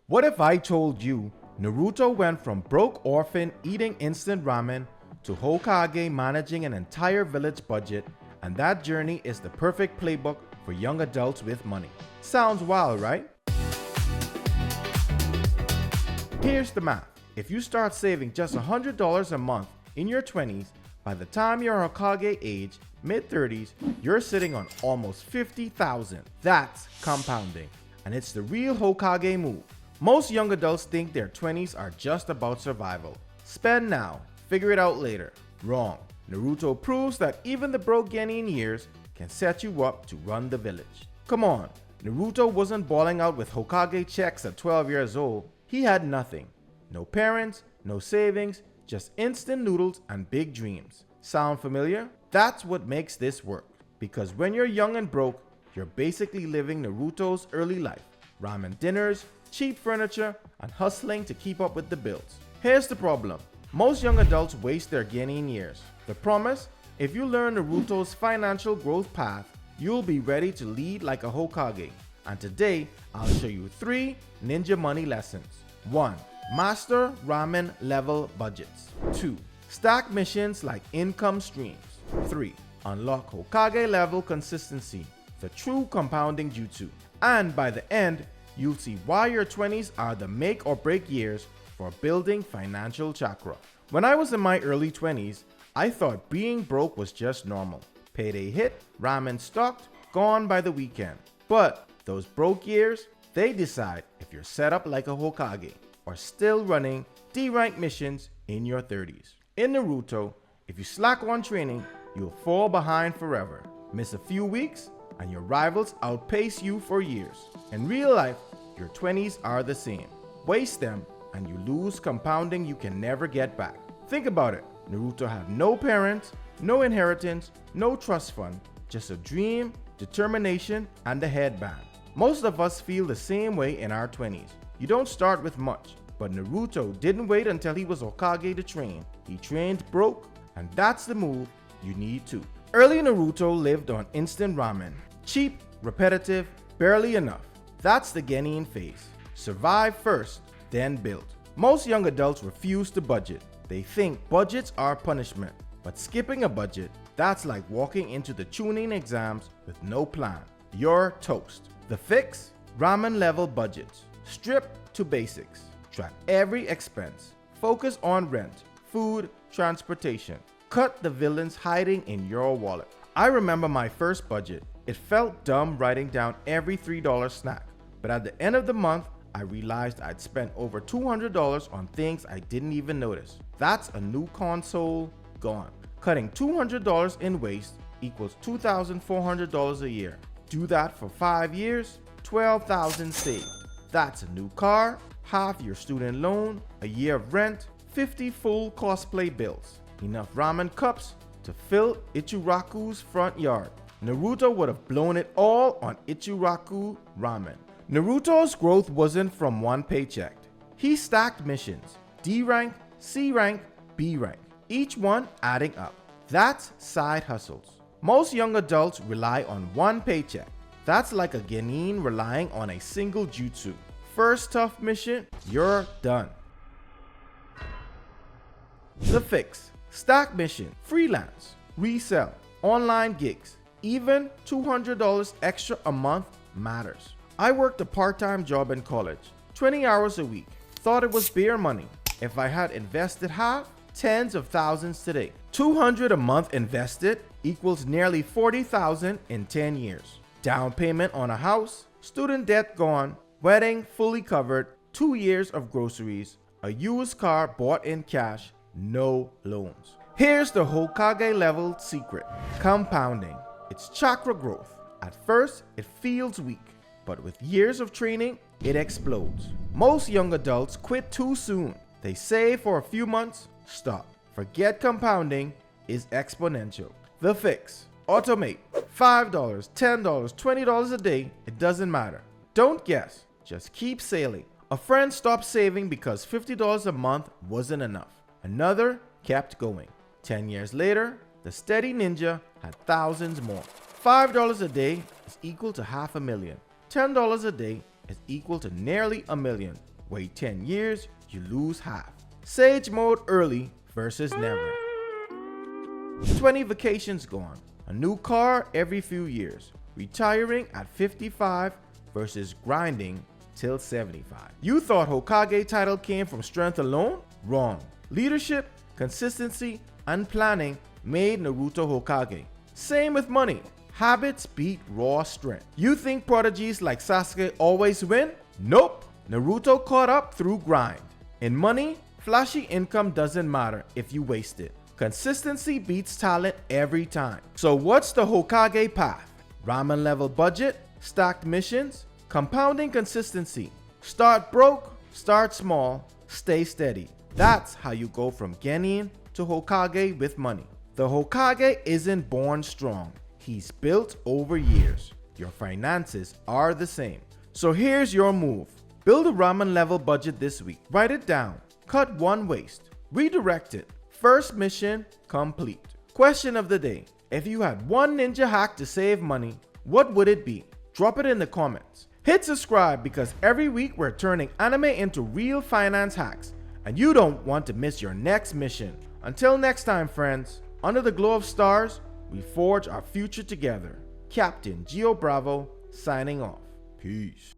What if I told you Naruto went from broke orphan eating instant ramen to Hokage managing an entire village budget, and that journey is the perfect playbook for young adults with money? Sounds wild, right? Here's the math. If you start saving just $100 a month in your 20s, by the time you're Hokage age, mid-30s, you're sitting on almost $50,000. That's compounding, and it's the real Hokage move. Most young adults think their 20s are just about survival. Spend now, figure it out later. Wrong. Naruto proves that even the broke Genin years can set you up to run the village. Come on, Naruto wasn't balling out with Hokage checks at 12 years old. He had nothing. No parents, no savings, just instant noodles and big dreams. Sound familiar? That's what makes this work. Because when you're young and broke, you're basically living Naruto's early life. Ramen dinners, cheap furniture, and hustling to keep up with the bills. Here's the problem. Most young adults waste their Genin years. The promise? If you learn Naruto's financial growth path, you'll be ready to lead like a Hokage. And today, I'll show you 3 ninja money lessons. 1. Master ramen-level budgets. 2. Stack missions like income streams. 3. Unlock Hokage level consistency, the true compounding jutsu. And by the end, you'll see why your 20s are the make or break years for building financial chakra. When I was in my early 20s, I thought being broke was just normal. Payday hit, ramen stocked, gone by the weekend. But those broke years, they decide if you're set up like a Hokage or still running D-rank missions in your 30s. In Naruto, if you slack on training, you'll fall behind forever. Miss a few weeks, and your rivals outpace you for years. In real life, your 20s are the same. Waste them, and you lose compounding you can never get back. Think about it. Naruto had no parents, no inheritance, no trust fund, just a dream, determination, and a headband. Most of us feel the same way in our 20s. You don't start with much, but Naruto didn't wait until he was Hokage to train. He trained broke, and that's the move you need too. Early Naruto lived on instant ramen. Cheap, repetitive, barely enough. That's the Genin phase. Survive first, then build. Most young adults refuse to budget. They think budgets are punishment. But skipping a budget, that's like walking into the tuning exams with no plan. You're toast. The fix? Ramen-level budgets. Strip to basics. Track every expense. Focus on rent, food, transportation. Cut the villains hiding in your wallet. I remember my first budget. It felt dumb writing down every $3 snack. But at the end of the month, I realized I'd spent over $200 on things I didn't even notice. That's a new console gone. Cutting $200 in waste equals $2,400 a year. Do that for 5 years, $12,000 saved. That's a new car, half your student loan, a year of rent, 50 full cosplay bills. Enough ramen cups to fill Ichiraku's front yard. Naruto would have blown it all on Ichiraku ramen. Naruto's growth wasn't from one paycheck. He stacked missions, D rank, C rank, B rank, each one adding up. That's side hustles. Most young adults rely on one paycheck. That's like a Genin relying on a single jutsu. First tough mission, you're done. The fix: stack mission, freelance, resell, online gigs. Even $200 extra a month matters. I worked a part-time job in college, 20 hours a week. Thought it was bare money. If I had invested half, tens of thousands today. $200 a month invested equals nearly $40,000 in 10 years. Down payment on a house, student debt gone, wedding fully covered, 2 years of groceries, a used car bought in cash, no loans. Here's the Hokage level secret: compounding. It's chakra growth. At first, it feels weak, but with years of training, it explodes. Most young adults quit too soon. They save for a few months, stop. Forget compounding is exponential. The fix: automate. $5, $10, $20 a day, it doesn't matter. Don't guess, just keep sailing. A friend stopped saving because $50 a month wasn't enough. Another kept going. 10 years later, the steady ninja had thousands more. $5 a day is equal to $500,000. $10 a day is equal to nearly $1 million. Wait 10 years, you lose half. Sage mode early versus never. 20 vacations gone. A new car every few years. Retiring at 55 versus grinding till 75. You thought Hokage title came from strength alone? Wrong. Leadership, consistency, and planning made Naruto Hokage. Same with money. Habits beat raw strength. You think prodigies like Sasuke always win? Nope. Naruto caught up through grind. In money, flashy income doesn't matter if you waste it. Consistency beats talent every time. So what's the Hokage path? Ramen-level budget, stacked missions, compounding consistency. Start broke, start small, stay steady. That's how you go from Genin to Hokage with money. The Hokage isn't born strong. He's built over years. Your finances are the same. So here's your move. Build a ramen-level budget this week. Write it down. Cut one waste. Redirect it. First mission complete. Question of the day. If you had one ninja hack to save money, what would it be? Drop it in the comments. Hit subscribe because every week we're turning anime into real finance hacks and you don't want to miss your next mission. Until next time, friends, under the glow of stars, we forge our future together. Captain Geo Bravo signing off. Peace.